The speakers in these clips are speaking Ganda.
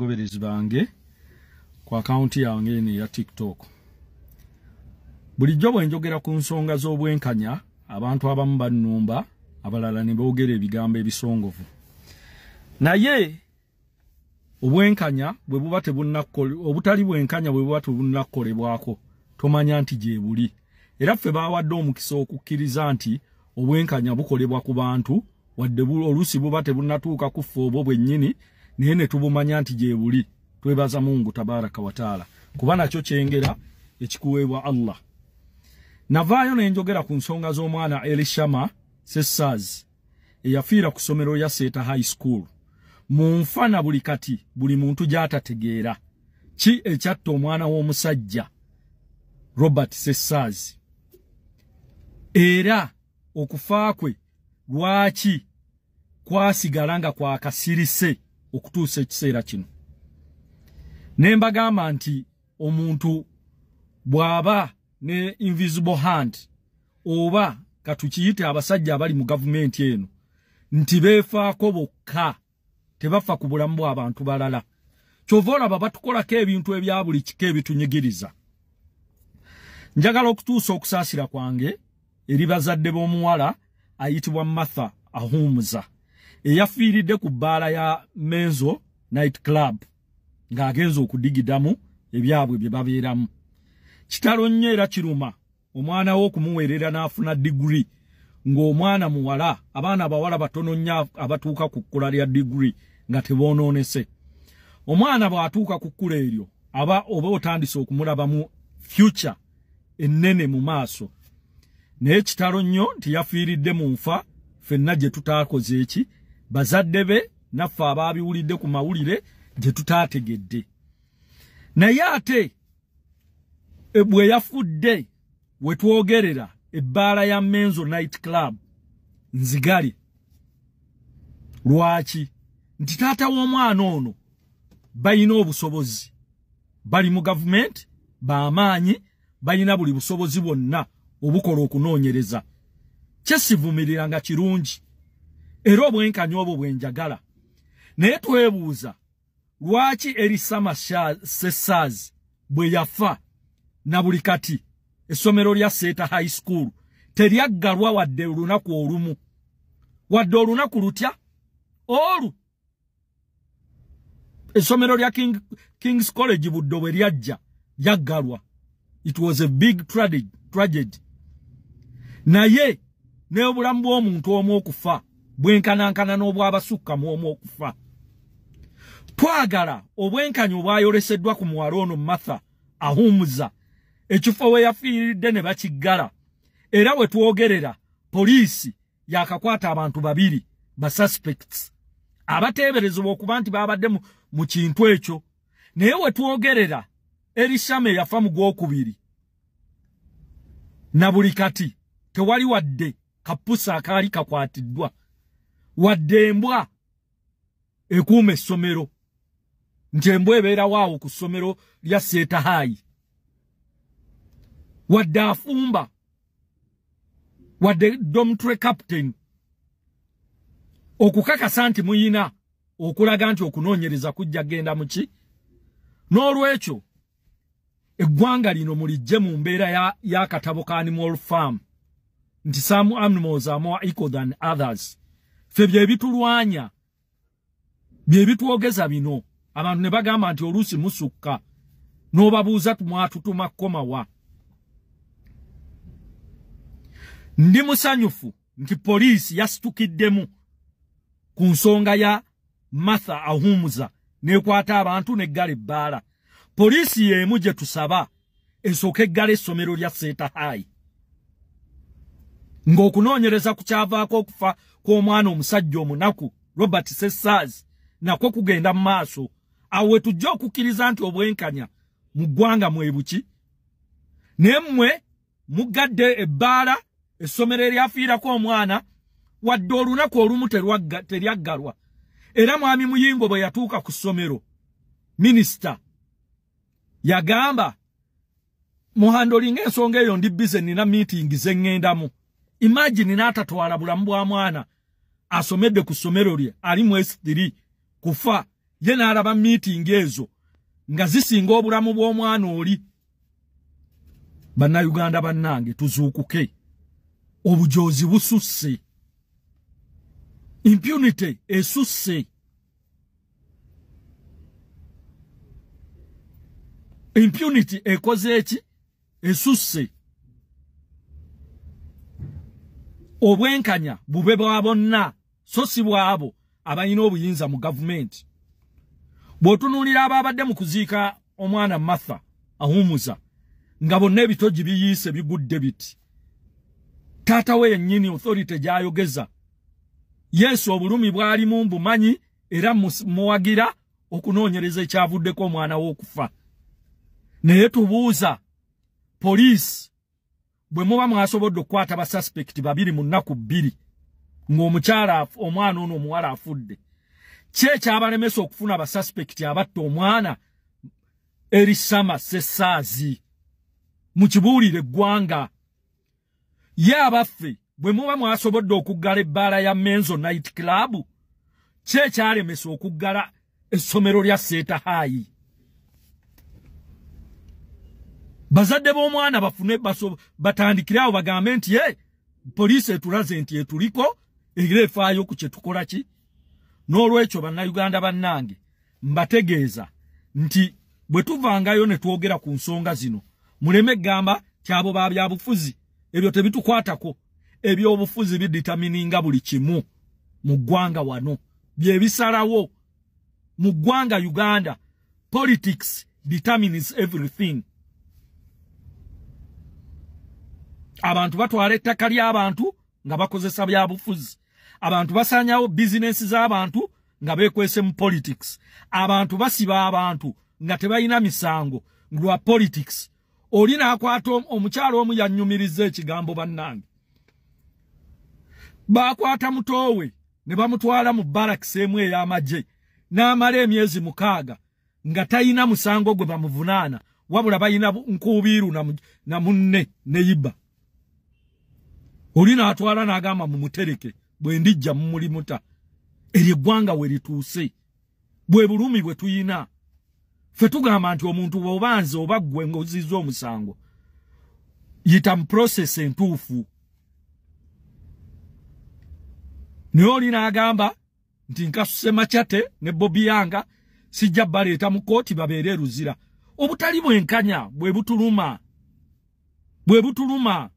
goberezi bange kwa akaunti yange ne ya TikTok. Bulijjo bwe njogera ku nsonga z'obwenkanya, abantu abamu bannumba, abalala ne boogera ebigambo ebisongovu. Naye obwenkanya bwe buba obutali bwenkanya bwe buba tebunnakolebwako, tomanya nti gye buli. Era ffe baawadde omukisa okukkiriza nti obwenkanya bukolebwa ku bantu, wadde oluusi buba tebunnatuuka ku ffe obwo bwennyini, naye ne tubumanya nti gye buli. Twebaza Mungu tabaraka wa taala. Kuba nakyo kyengera ekikuweebwa Allah. Navaayo ne njogera ku nsonga z'omwana Elishama Sessaz eyafiira ku ssomero ya Seta High School. Mu nfana buli kati buli muntu gy'atategeera ki ekyatta omwana w'omusajja Robert Sessaz. Era okufa kwe lwaki kwasigala nga kwakasirise okutuusa ekiseera kino. Ne mbagamba nti omuntu bw'aba ne invisible hand oba katukiyite abasajja abali mu gavumenti eno nti beefaako bokka tebafa ku bulamu bw'abantu balala. Kyova olaba batukolako ebintu ebya buli kika ebitunyigiriza. Njagala okutuusa okusaasira kwange eri bazadde b'omuwala ayitibwa Martha Ahumuza eyafiiridde ku bbaala ya Menzo Night Club ng'agenza okudigidamu ebyabwe bye babeeramu. Kitalo nnyo era kiruma omwana wo okumuweerera n'afuna degree ng'omwana muwala, abaana abawala batono nnyo abatuuka ku kkula lya degree nga teboonoonese. Omwana bw'atuuka ku kkula eryo oba otandise okumulabamu future ennene mu maaso. Naye kitalo nnyo nti yafiiridde mu nfa, ffenna gye tutaakoze eki, bazadde be naffe abaabiwulidde ku mawulire gye tutaategedde. Naye ate bwe yafudde we twogerera ebbaala ya Menzo Night Club nzigale. Lwaki? Nti taata w'omwana ono balina obusobozi, bali mu gavumenti, b'amaanyi, balina buli busobozi bwonna obukola okunoonyereza. Kyesivumirira nga kirungi era obwenkanya obwo bwenjagala. Naye twebuuza lwaki Elishama Sessaz bwe yafa na buli kati essomero lya Seta High School teryaggalwa wadde olunaku olumu, wadde olunaku lutya olu. Essomero lya King's College Buddo bwe lyajja yaggalwa. It was a big tragedy. Naye n'obulamu bw'omuntu omu okufa bwenkanankana n'obw'abasukka mu omu okufa. Twagala obwenkanya obwayoleseddwa ku muwala ono Martha Ahumuza ekifo we yafiiridde ne bakiggala. Era we twogerera poliisi yakakwata abantu babiri ba suspects abateeberezebwa okuba nti babadde mu kintu ekyo. Naye we twogerera Elishama yafa mu gwokubiri. Na buli kati tewali wadde kapusa akaali kakwatiddwa, wadde embwa ekuuma essomero, nti embwa ebeera waawo ku ssomero lya Seta High, wadde afumba, wadde dormitory captain okukakasa nti muyina okulaga nti okunoonyereza kujja genda mu ki. N'olwekyo eggwanga lino mulijje mu mbeera y'akatabo ka Animal Farm nti some animals are more equal than others. Ffe bye bitulwanya, bye bitwogeza bino. Abantu ne bagamba nti oluusi musukka n'obabuuza mwatutuma komawa. Ndi musanyufu nti poliisi yasitukiddemu ku nsonga ya Martha Ahumuza n'ekwata abantu n'eggala ebbaala. Poliisi y'emu gye tusaba esooka eggala essomero lya Seta High. Ng'okunoonyereza ku kyavaako okufa kw'omwana omusajja omunaku Robert Sessaz nakwo kugenda mu maaso. Awo we tujja okukkiriza nti obwenkanya mu ggwanga mwebuki. Naye mmwe muggadde ebbaala essomero eryafiirako omwana wadde olunaku olumu teryaggalwa. Era mwami Muyingo bwe yatuuka ku ssomero, minisita yagamba muhandolinga ensonga eyo ndi bize nina meeting ze ŋŋendamu. Imagine n'atatwala bulamu bwa mwana asomedde ku ssomero lye ali mu S3 kufa ye n'alaba meeting ezo nga zisinga obulamu bw'omwana oli. Bannayuganda bannange tuzuukuke. Obujozi bususse. Impunity esusse. Impunity ekoze eki esusse. Obwenkanya bube bwa bonna so si bwabo abalina obuyinza mu gavumenti. Bw'otunuulira ababadde mu kuziika omwana Martha Ahumuza nga bonna ebitogi biyise bigudde biti. Taata we yennyini authority gy'ayogeza. Yesu obulumi bwali mu mbumanyi era muwagira okunoonyereza ekyavuddeko omwana w'okufa. Naye tubuuza police bwe muba mwasobodde okukwata ba suspect babiri mu nnaku bbiri ng'omukyala omwana ono omuwala afudde. Ki ekyabalemesa okufuna ba suspect abatta omwana Erisama Sessaazi? Mukibuulire eggwanga. Ye abaffe bwe muba mwasobodde okuggala ebbaala ya Menzo Night Club, ki ekyalemesa okuggala essomero lya Seeta High? Bazadde b'omwana bafune batandikire awo bagambe nti poliisi etulaze nti etuliko era efaayo ku kye tukola ki. N'olwekyo bannayuganda bannange mbategeeza nti bwe tuvangayo ne twogera ku nsonga zino muleme gamba kyabo ba byabufuzi ebyo tebitukwatako. Ebyobufuzi biditamininga buli kimu mu ggwanga wano, bye bisalawo mu ggwanga Uganda. Politics determines everything. Abantu batwala ettaka ly'abantu nga bakozesa byabufuzi. Abantu basanyawo business z'abantu nga bekwese mu politics. Abantu basiba abantu nga tebalina misango lwa politics. Olina akwata omukyalo omu yannyumiriza ekigambo bannange. Bakwata mutowe ne bamutwala mu barracks emu ey'amagye n'amala emyezi 6 nga tayina musango gwe bamuvunaana wabula bayina nkubiiru na munne ne yiba. Olina atwala n'agamba mumutereke bwe ndijja mumulimuta. Eryo eggwanga we lituuse. Bwe bulumi bwe tuyina. Ffe tugamba nti omuntu bw'obanze oba ggwe ng'ozizza omusango yita mu process entuufu. Naye olina agamba nti nkasuse Machate ne Bobby Yanga sijja baleeta mu kooti babeere ruzira. Obutali bwenkanya bwe butuluma. Bwe butuluma.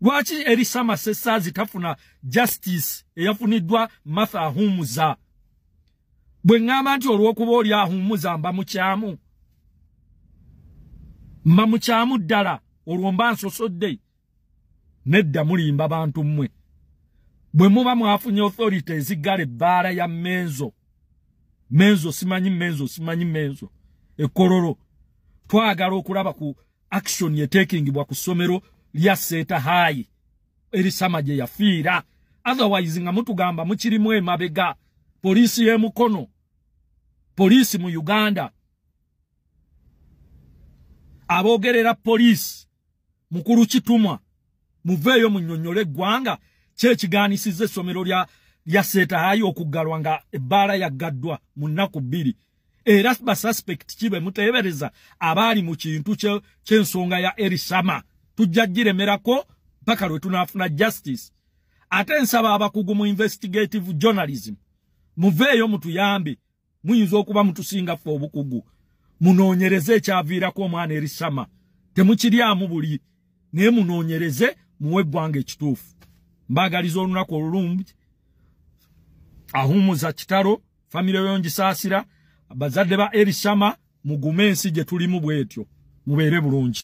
Lwaki Erisama Sessaazi tafuna justice eyafuniddwa Martha Ahumuza? Bwe ngamba nti olw'okuba oli Ahumuza mba mukyamu ddala olwo mba nsosodde. Nedda mulimba bantu mmwe. Bwe muba mwafunye authority eziggala ebbaala ya Menzo simanyi Menzo Ekololo, twagala okulaba ku action yetekingibwa ku ssomero lya Seeta High Erisama gye yafiira. Otherwise nga mutugamba mukirimu emabega. Poliisi y'emukono, poliisi mu Uganda, aboogerera poliisi mukulu Kitumwa, muveeyo munnyonnyole eggwanga kyekigaanisiza essomero lya Seeta High okuggalwa nga ebbaala yaggaddwa mu nnaku 2. Era basuspect kibe muteebereza abaali mu kintu ky'ensonga ya Erisama. Tujja giremerako mpaka lwe tunaafuna justice. Ate nsaba abakugu mu investigative journalism muveeyo mutuyambe. Muyinza okuba mutusinga ffe obukugu. Munoonyereze ekyaviirako omwana Erisama. Temukiryamu buli. Naye munoonyereze muwe eggwanga ekituufu. Mbaagaliza olunaku olulungi. Ahumuza kitalo, famire yongisaasira, abazadde ba Erisama mugume ensi gye tulimu bwetyo. Mubeere bulungi.